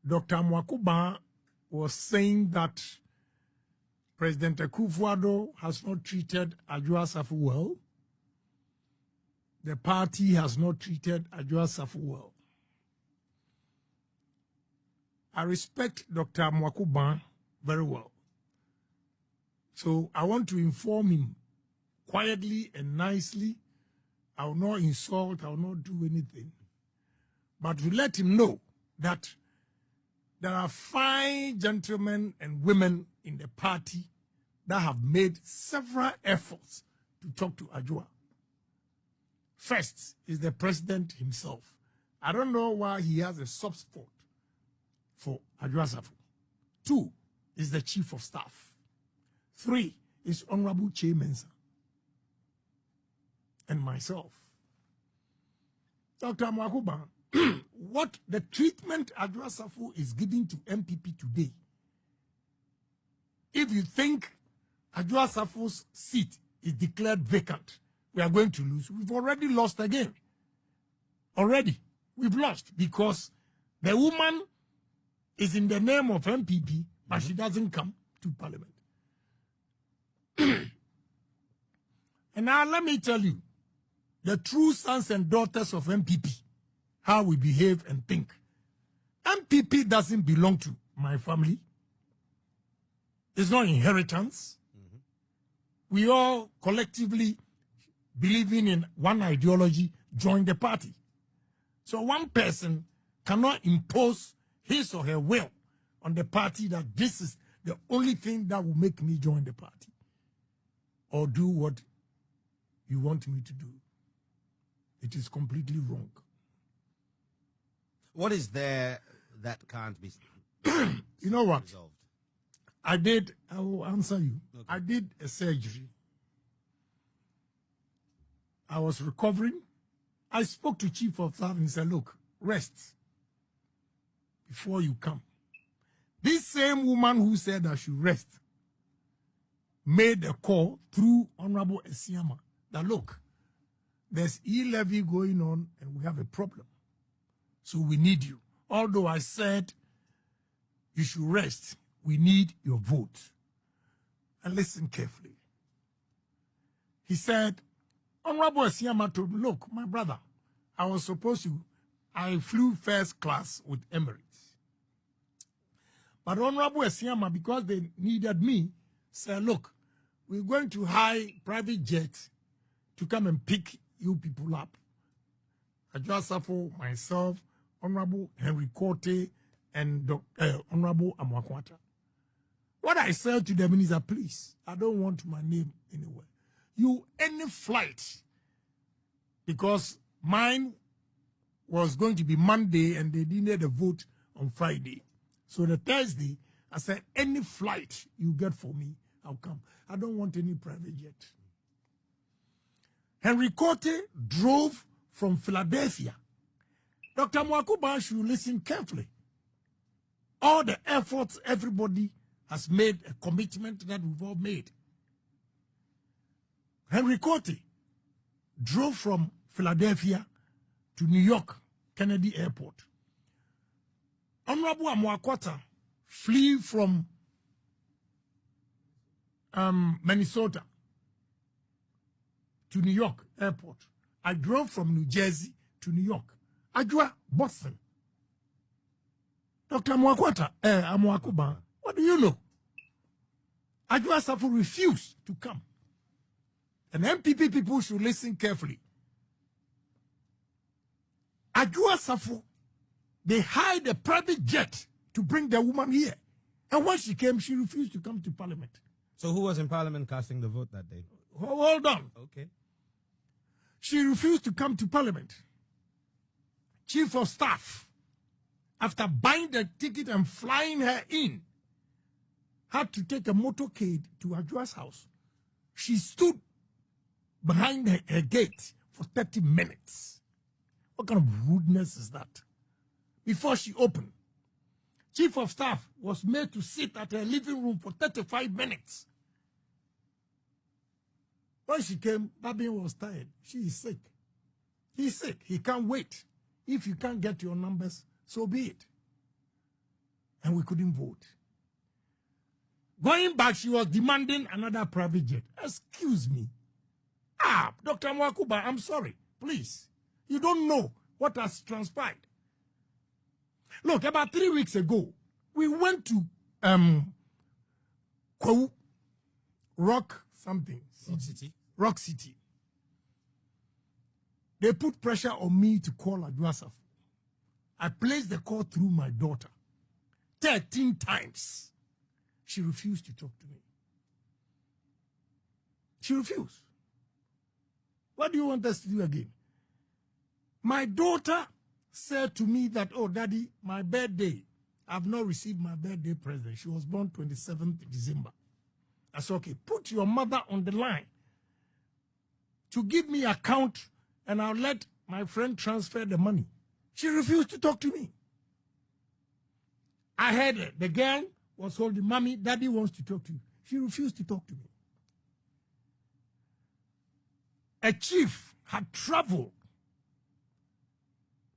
Dr. Mwakuba was saying that President Akufo-Addo has not treated Adwoa Safo well. The party has not treated Adwoa Safo well. I respect Dr. Mwakuba very well. So I want to inform him quietly and nicely. I will not insult, I will not do anything. But to let him know that there are fine gentlemen and women in the party that have made several efforts to talk to Adwoa. First is the president himself. I don't know why he has a soft spot for Adwoa Safo. 2 is the chief of staff. 3 is Honorable Che Mensah and myself. Dr. Mwakuba, what the treatment Adwoa Safo is giving to MPP today, if you think Adwoa Safo's seat is declared vacant, we are going to lose. We've already lost again. Already. We've lost because the woman is in the name of MPP, but she doesn't come to parliament. And now let me tell you, the true sons and daughters of MPP, how we behave and think. MPP doesn't belong to my family. It's not inheritance. We all collectively believing in one ideology, join the party. So one person cannot impose his or her will on the party that this is the only thing that will make me join the party or do what you want me to do. It is completely wrong. What is there that can't be you know what? resolved? I will answer you. Okay. I did a surgery. I was recovering. I spoke to Chief of Staff and said, look, rest before you come. This same woman who said I should rest made a call through Honorable Esiama that, look, there's E-levy going on and we have a problem. So we need you. Although I said you should rest, we need your vote. And listen carefully. He said, Honorable Esiama told me, look, my brother, I flew first class with Emirates. But Honorable Esiama, because they needed me, said, look, we're going to hire private jets to come and pick you people up. Adwoa Safo, myself, Honorable Henry Korte, and Honorable Amwakwata. What I said to them is that, please, I don't want my name anywhere. Any flight, because mine was going to be Monday and they needed a vote on Friday. So the Thursday, I said, any flight you get for me, I'll come. I don't want any private jet. Henry Korte drove from Philadelphia. Dr. Mwakuba should listen carefully. All the efforts everybody has made, a commitment that we've all made. Henry Korte drove from Philadelphia to New York, Kennedy Airport. Honorable Amwakwata flew from Minnesota to New York Airport. I drove from New Jersey to New York. Adwoa, Boston. Dr. Amwakuba, what do you know? Adwoa Safo refused to come. And MPP people should listen carefully. Adwoa Safo, they hired a private jet to bring the woman here. And when she came, she refused to come to parliament. So who was in parliament casting the vote that day? Hold on. Okay. She refused to come to parliament. Chief of Staff, after buying the ticket and flying her in, had to take a motorcade to Adwoa's house. She stood behind her gate for 30 minutes. What kind of rudeness is that? Before she opened, Chief of Staff was made to sit at her living room for 35 minutes. When she came, Babin was tired. She is sick. He's sick. He can't wait. If you can't get your numbers, so be it. and we couldn't vote. Going back, she was demanding another private jet. Excuse me. Dr. Mwakuba, I'm sorry. Please. You don't know what has transpired. Look, about 3 weeks ago, we went to Rock City. Rock City. They put pressure on me to call Adwoa Safo. I placed the call through my daughter 13 times. She refused to talk to me. She refused. What do you want us to do again? My daughter said to me that, oh, Daddy, my birthday, I've not received my birthday present. She was born 27th December. I said, okay, put your mother on the line to give me account and I'll let my friend transfer the money. She refused to talk to me. I heard it. The girl was holding, Mommy, Daddy wants to talk to you. She refused to talk to me. A chief had traveled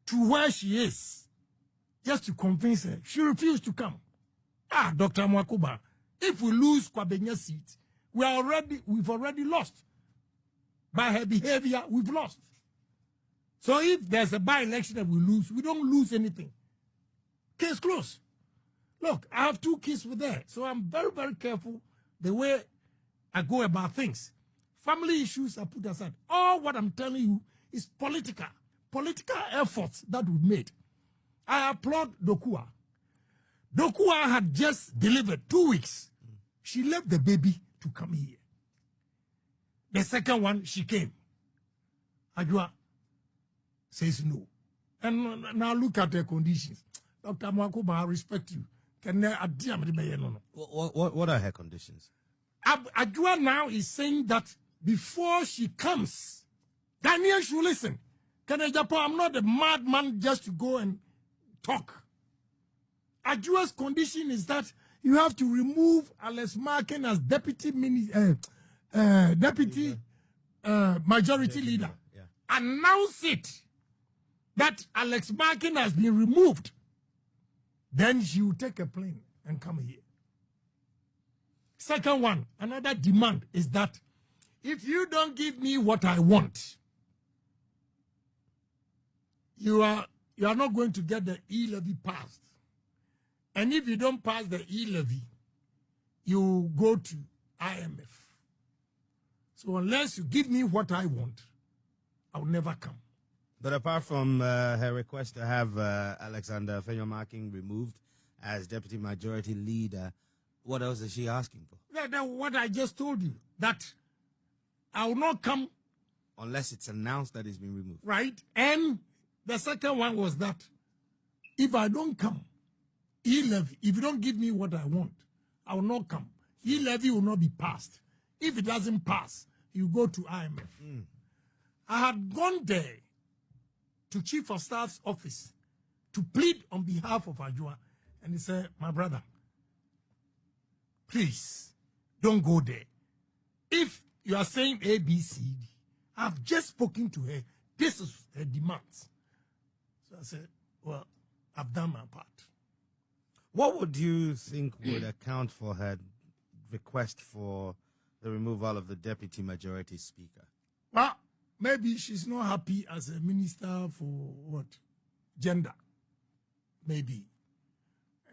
to where she is just to convince her. She refused to come. Dr. Mwakuba, if we lose Kwabenya's seat, we've already lost. By her behavior, we've lost. So if there's a by-election that we lose, we don't lose anything. Case closed. Look, I have 2 kids with her, so I'm very, very careful the way I go about things. Family issues are put aside. All what I'm telling you is political efforts that we made. I applaud Dokua. Dokua had just delivered 2 weeks. She left the baby to come here. The second one, she came. Adwoa says no. And now look at her conditions. Dr. Mwakuba, I respect you. What are her conditions? Adwoa now is saying that before she comes, Daniel should listen. Agyapong, I'm not a madman just to go and talk. Adwoa's condition is that you have to remove Alex Markin as deputy majority leader. Yeah. Announce it that Alex Markin has been removed. Then she will take a plane and come here. Second one, another demand is that if you don't give me what I want, you are not going to get the E-levy passed. And if you don't pass the E-levy, you go to IMF. So unless you give me what I want, I'll never come. But apart from her request to have Alexander Fenyomarking removed as deputy majority leader, what else is she asking for? That's what I just told you, that I will not come. Unless it's announced that it's been removed. Right. And the second one was that if I don't come, E-levy, if you don't give me what I want, I will not come. E-levy will not be passed. If it doesn't pass, you go to IMF. I had gone there to Chief of Staff's office to plead on behalf of Adwoa. And he said, my brother, please, don't go there. If you are saying A, B, C, D, I've just spoken to her. This is her demands. So I said, well, I've done my part. What would you think would account for her request for the removal of the deputy majority speaker? Well, maybe she's not happy as a minister for what? Gender. Maybe.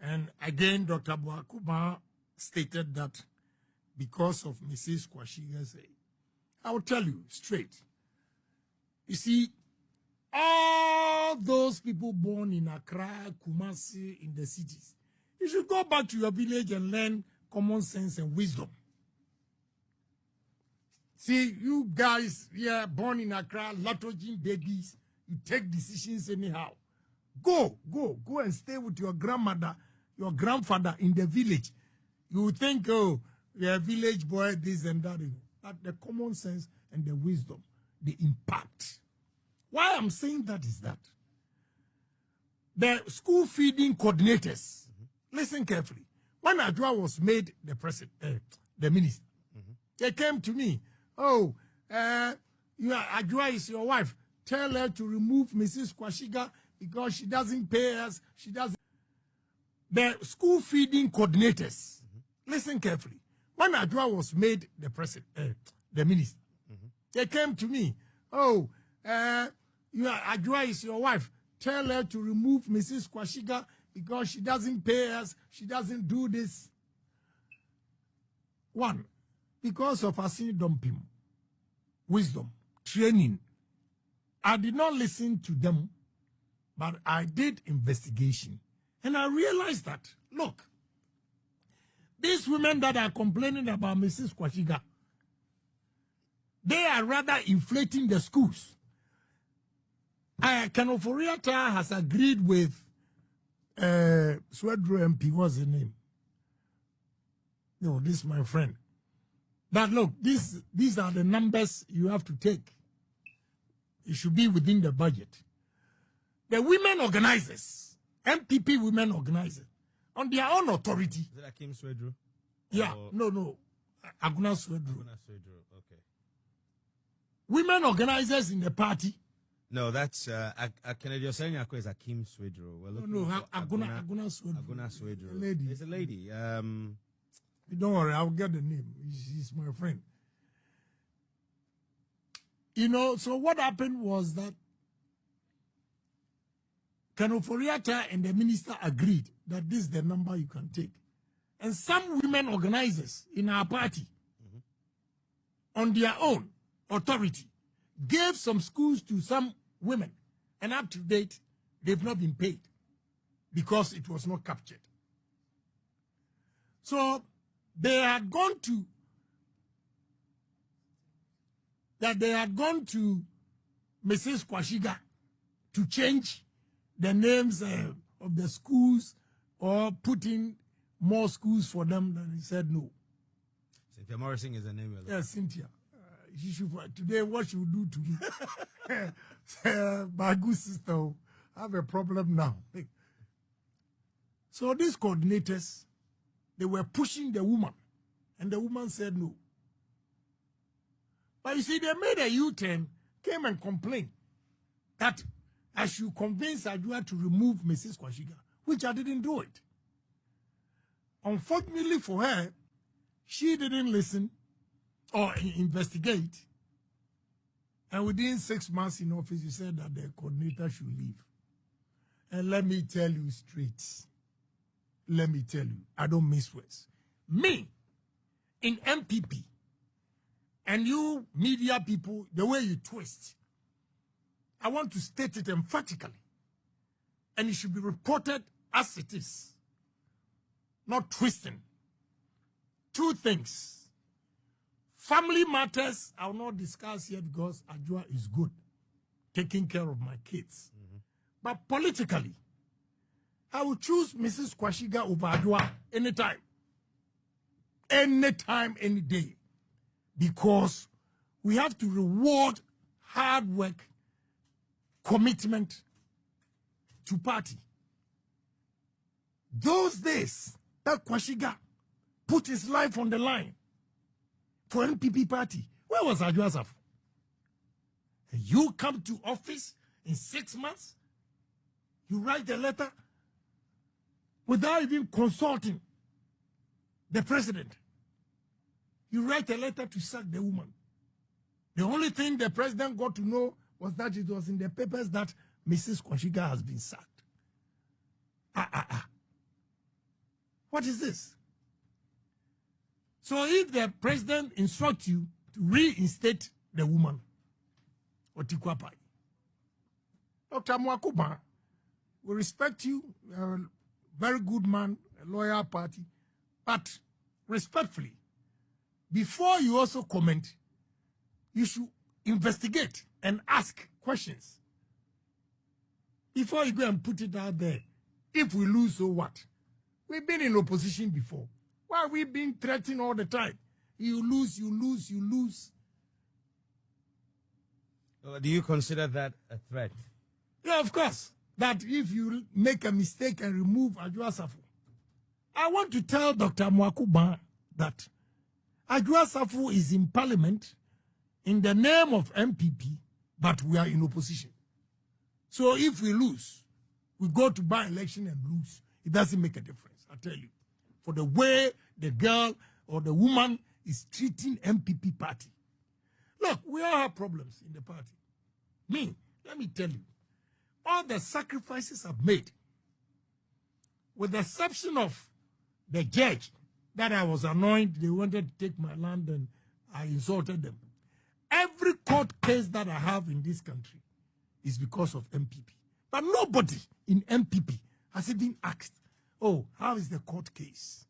And again, Dr. Mwakuba stated that because of Mrs. Kwashiga's age. I will tell you straight. You see, all those people born in Accra, Kumasi, in the cities, you should go back to your village and learn common sense and wisdom. See, you guys here born in Accra, latogene babies, you take decisions anyhow. Go and stay with your grandmother, your grandfather in the village. You think, oh, you're a village boy, this and that. But the common sense and the wisdom, the impact. Why I'm saying that is that the school feeding coordinators, listen carefully. When Adwoa was made the president, the minister, they came to me. Oh, Adwoa is your wife. Tell her to remove Mrs. Kwashiga because she doesn't pay us. She doesn't. the school feeding coordinators, listen carefully. When Adwoa was made the president, the minister, they came to me. Oh, Adwoa is your wife. Tell her to remove Mrs. Kwashiga because she doesn't pay us. She doesn't do this. One, because of Asinidompim, wisdom, training. I did not listen to them, but I did investigation. And I realized that, look, these women that are complaining about Mrs. Kwashiga, they are rather inflating the schools. Kanoforiata has agreed with Swedro MP, what's his name? No, this is my friend. But look, these are the numbers you have to take. It should be within the budget. The women organizers, MPP women organizers, on their own authority. Is it Akim Swedro? Yeah, or... no. Aguna Swedro. Aguna Swedro, okay. Women organizers in the party. No, that's Kennedy. You're saying is Akim Swedro. No, Aguna Swedro. Aguna Swedro. Lady. It's a lady. Don't worry, I'll get the name. She's my friend. You know, so what happened was that Kanoforiata and the minister agreed that this is the number you can take. And some women organizers in our party, on their own authority, gave some schools to some women. And up to date, they've not been paid because it was not captured. So they had gone to Mrs. Kwashiga to change the names of the schools or put in more schools for them. And he said no. Cynthia Morrison is the name of it. Yes, Cynthia. She should, today, what she will do to me. My good sister, I have a problem now. So these coordinators, they were pushing the woman, and the woman said no. But you see, they made a U-turn, came and complained that I should convince Adwoa to remove Mrs. Kwashiga, which I didn't do it. Unfortunately for her, she didn't listen or investigate. And within 6 months in office, he said that the coordinator should leave. And let me tell you straight. Let me tell you, I don't miss words. Me, in MPP, and you media people, the way you twist, I want to state it emphatically. And it should be reported as it is. Not twisting. Two things. Family matters, I will not discuss here because Adwoa is good, taking care of my kids. But politically, I will choose Mrs. Kwashiga over Adwoa anytime. Anytime, any day. Because we have to reward hard work, commitment to party. Those days that Kwashiga put his life on the line for NPP party, where was Adwoa Safo? And you come to office in 6 months, you write a letter without even consulting the president. You write a letter to sack the woman. The only thing the president got to know was that it was in the papers that Mrs. Kwashiga has been sacked. What is this? So if the president instructs you to reinstate the woman, Otikwapai, Dr. Mwakuba, we respect you, you're a very good man, a loyal party, but respectfully, before you also comment, you should investigate and ask questions. Before you go and put it out there, if we lose, so what? We've been in opposition before. Why are we being threatened all the time? You lose, you lose, you lose. Do you consider that a threat? Yeah, of course. That if you make a mistake and remove Adwoa Safo, I want to tell Dr. Mwakuba that Adwoa Safo is in parliament in the name of MPP, but we are in opposition. So if we lose, we go to by-election and lose. It doesn't make a difference, I tell you. For the way the girl or the woman is treating MPP party. Look, we all have problems in the party. Me, let me tell you, all the sacrifices I've made, with the exception of the judge that I was annoyed, they wanted to take my land and I insulted them. Every court case that I have in this country is because of MPP. But nobody in MPP has even asked, oh, how is the court case?